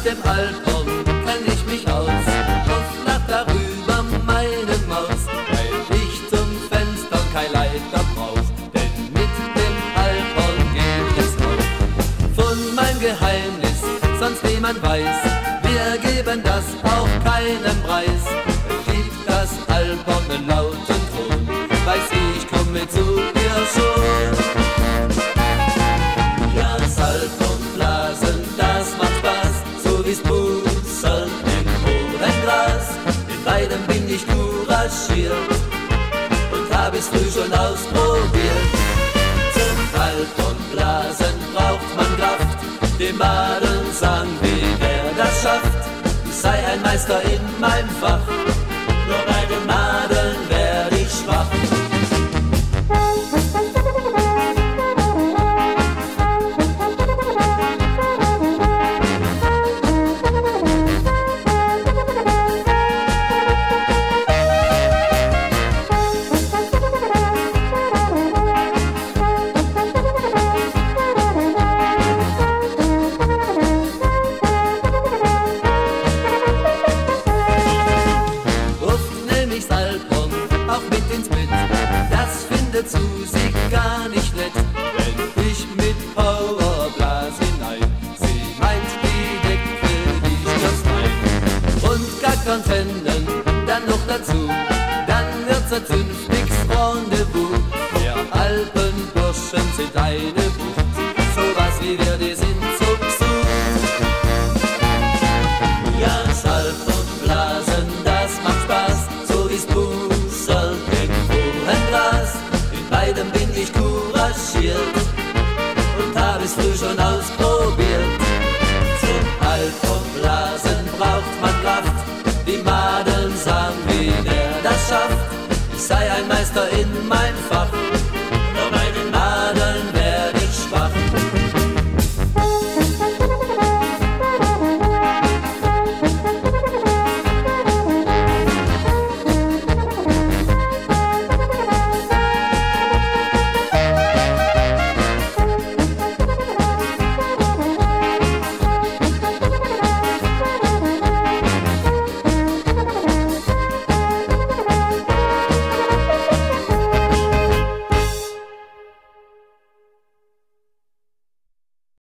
dem Alphorn kenn ich mich aus, oft lacht darüber meine Maus, weil ich zum Fenster kein Leiter brauch, denn mit dem Alphorn geht es auf. Von meinem Geheimnis sonst niemand weiß, wir geben das auch keinen Preis. Gibt das Alphorn einen lauten Ton, weiß ich, komme zu dir schon. Ja, das Alphornblasen, das macht Spaß, so wie's Puzzeln im hohen Gras. In beidem bin ich couragiert und hab es früh schon ausprobiert. Zum Alphornblasen braucht man Kraft, dem Madeln sang, wie der das schafft. Ich sei ein Meister in meinem Fach, nur bei den Madeln werd ich schwach. Auch mit ins Bett, das findet Susi gar nicht nett, wenn ich mit Powerblas hinein, sie meint die Decke liegt ganz rein. Und gackern Fennen dann noch dazu, dann wird's ein zünftiges Rendezvous. Wir Alpenburschen sind eine Wucht, sowas wie wir, die sind so gesucht. Ja, das Alphornblasen, das macht Spaß, so wie's Puzzeln im hohen Gras. In beidem bin ich couragiert und hab es früh schon ausprobiert. Zum Alphornblasen braucht man Kraft, die Madeln sagen, wie der das schafft. Ich sei ein Meister in meinem Fach.